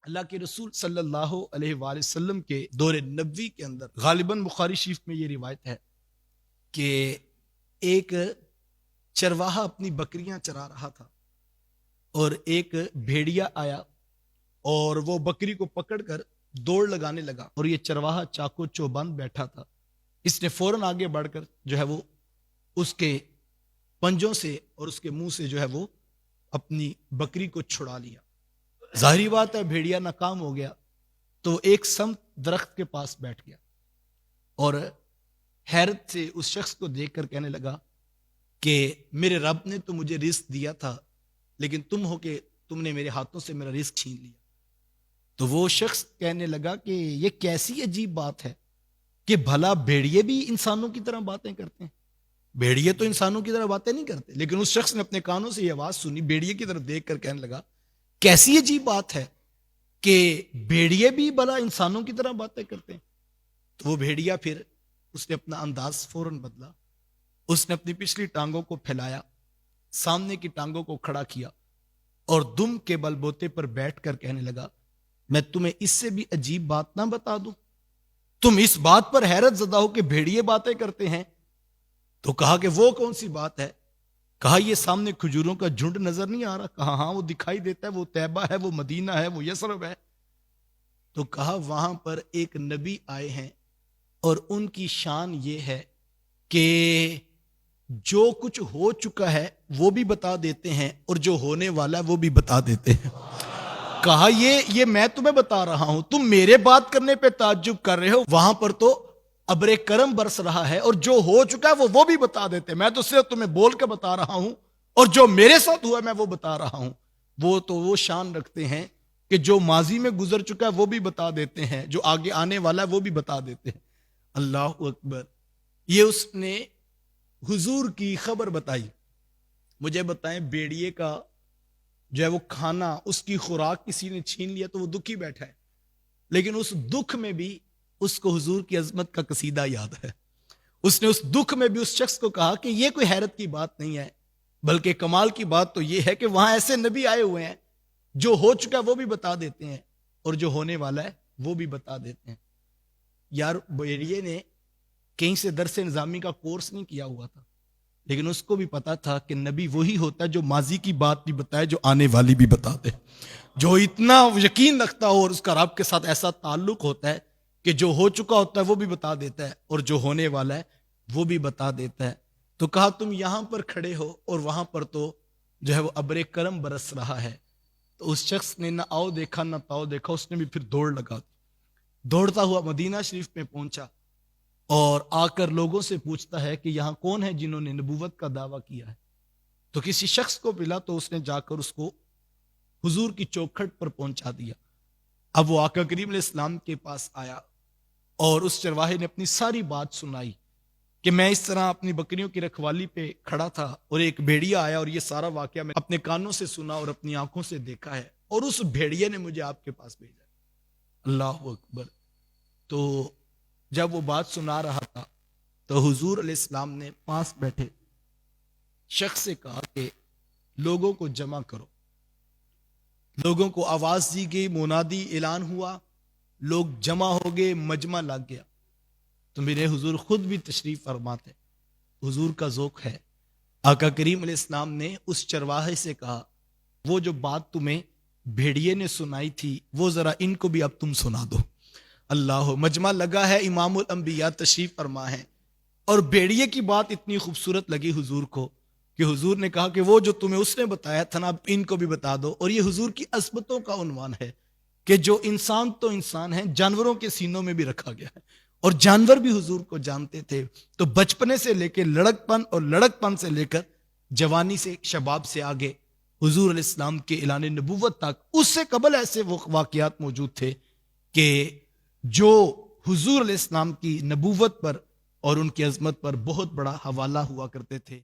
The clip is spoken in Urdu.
اللہ کے رسول صلی اللہ علیہ وآلہ وسلم کے دور نبوی کے اندر غالباً بخاری شریف میں یہ روایت ہے کہ ایک چرواہا اپنی بکریاں چرا رہا تھا اور ایک بھیڑیا آیا اور وہ بکری کو پکڑ کر دوڑ لگانے لگا اور یہ چرواہا چاقو چوبند بیٹھا تھا. اس نے فوراً آگے بڑھ کر جو ہے وہ اس کے پنجوں سے اور اس کے منہ سے جو ہے وہ اپنی بکری کو چھڑا لیا. ظاہری بات ہے بھیڑیا ناکام ہو گیا تو ایک سمت درخت کے پاس بیٹھ گیا اور حیرت سے اس شخص کو دیکھ کر کہنے لگا کہ میرے رب نے تو مجھے رزق دیا تھا لیکن تم ہو کہ تم نے میرے ہاتھوں سے میرا رزق چھین لیا. تو وہ شخص کہنے لگا کہ یہ کیسی عجیب بات ہے کہ بھلا بھیڑیے بھی انسانوں کی طرح باتیں کرتے ہیں. بھیڑیے تو انسانوں کی طرح باتیں نہیں کرتے. لیکن اس شخص نے اپنے کانوں سے یہ آواز سنی, بھیڑیے کی طرف دیکھ کر کہنے لگا کیسی عجیب بات ہے کہ بھیڑیے بھی بھلا انسانوں کی طرح باتیں کرتے ہیں. تو وہ بھیڑیا پھر اس نے اپنا انداز فوراً بدلا. اس نے اپنی پچھلی ٹانگوں کو پھیلایا, سامنے کی ٹانگوں کو کھڑا کیا اور دم کے بل بوتے پر بیٹھ کر کہنے لگا میں تمہیں اس سے بھی عجیب بات نہ بتا دوں, تم اس بات پر حیرت زدہ ہو کہ بھیڑیے باتیں کرتے ہیں. تو کہا کہ وہ کون سی بات ہے؟ کہا یہ سامنے کھجوروں کا جھنڈ نظر نہیں آ رہا؟ کہا ہاں وہ دکھائی دیتا ہے, وہ طیبہ ہے, وہ مدینہ ہے, وہ یثرب ہے. تو کہا وہاں پر ایک نبی آئے ہیں اور ان کی شان یہ ہے کہ جو کچھ ہو چکا ہے وہ بھی بتا دیتے ہیں اور جو ہونے والا ہے وہ بھی بتا دیتے ہیں. کہا یہ میں تمہیں بتا رہا ہوں, تم میرے بات کرنے پہ تعجب کر رہے ہو, وہاں پر تو ابر کرم برس رہا ہے اور جو ہو چکا ہے وہ بھی بتا دیتے ہیں. میں تو صرف تمہیں بول کے بتا رہا ہوں اور جو میرے ساتھ ہوا ہے میں وہ بتا رہا ہوں. وہ تو وہ شان رکھتے ہیں کہ جو ماضی میں گزر چکا ہے وہ بھی بتا دیتے ہیں, جو آگے آنے والا ہے وہ بھی بتا دیتے ہیں. اللہ اکبر. یہ اس نے حضور کی خبر بتائی. مجھے بتائیں بیڑیے کا جو ہے وہ کھانا, اس کی خوراک کسی نے چھین لیا تو وہ دکھی بیٹھا ہے, لیکن اس دکھ میں بھی اس کو حضور کی عظمت کا قصیدہ یاد ہے. اس نے اس دکھ میں بھی اس شخص کو کہا کہ یہ کوئی حیرت کی بات نہیں ہے, بلکہ کمال کی بات تو یہ ہے کہ وہاں ایسے نبی آئے ہوئے ہیں جو ہو چکا وہ بھی بتا دیتے ہیں اور جو ہونے والا ہے وہ بھی بتا دیتے ہیں. یار بیڑیے نے کہیں سے درس نظامی کا کورس نہیں کیا ہوا تھا, لیکن اس کو بھی پتا تھا کہ نبی وہی ہوتا ہے جو ماضی کی بات بھی بتائے, جو آنے والی بھی بتا دے, جو اتنا یقین رکھتا ہو اور اس کا رب کے ساتھ ایسا تعلق ہوتا ہے کہ جو ہو چکا ہوتا ہے وہ بھی بتا دیتا ہے اور جو ہونے والا ہے وہ بھی بتا دیتا ہے. تو کہا تم یہاں پر کھڑے ہو اور وہاں پر تو جو ہے وہ ابر کرم برس رہا ہے. تو اس شخص نے نہ آؤ دیکھا نہ تاؤ دیکھا, اس نے بھی پھر دوڑ لگا دی. دوڑتا ہوا مدینہ شریف میں پہنچا اور آ کر لوگوں سے پوچھتا ہے کہ یہاں کون ہے جنہوں نے نبوت کا دعویٰ کیا ہے. تو کسی شخص کو ملا تو اس نے جا کر اس کو حضور کی چوکھٹ پر پہنچا دیا. اب وہ آقا کریم علیہ السلام کے پاس آیا اور اس چرواہے نے اپنی ساری بات سنائی کہ میں اس طرح اپنی بکریوں کی رکھوالی پہ کھڑا تھا اور ایک بھیڑیا آیا اور یہ سارا واقعہ میں اپنے کانوں سے سنا اور اپنی آنکھوں سے دیکھا ہے اور اس بھیڑیے نے مجھے آپ کے پاس بھیجا. اللہ اکبر. تو جب وہ بات سنا رہا تھا تو حضور علیہ السلام نے پاس بیٹھے شخص سے کہا کہ لوگوں کو جمع کرو. لوگوں کو آواز دی گئی, منادی اعلان ہوا, لوگ جمع ہو گئے, مجمع لگ گیا. تو میرے حضور خود بھی تشریف فرماتے, حضور کا ذوق ہے. آقا کریم علیہ السلام نے اس چرواہے سے کہا وہ جو بات تمہیں بھیڑیے نے سنائی تھی وہ ذرا ان کو بھی اب تم سنا دو. اللہ, مجمع لگا ہے, امام الانبیاء تشریف فرما ہے اور بھیڑیے کی بات اتنی خوبصورت لگی حضور کو کہ حضور نے کہا کہ وہ جو تمہیں اس نے بتایا تھا نا اب ان کو بھی بتا دو. اور یہ حضور کی عظمتوں کا عنوان ہے کہ جو انسان تو انسان ہے, جانوروں کے سینوں میں بھی رکھا گیا ہے اور جانور بھی حضور کو جانتے تھے. تو بچپنے سے لے کے لڑک پن اور لڑک پن سے لے کر جوانی سے شباب سے آگے حضور علیہ السلام کے اعلان نبوت تک, اس سے قبل ایسے واقعات موجود تھے کہ جو حضور علیہ السلام کی نبوت پر اور ان کی عظمت پر بہت بڑا حوالہ ہوا کرتے تھے.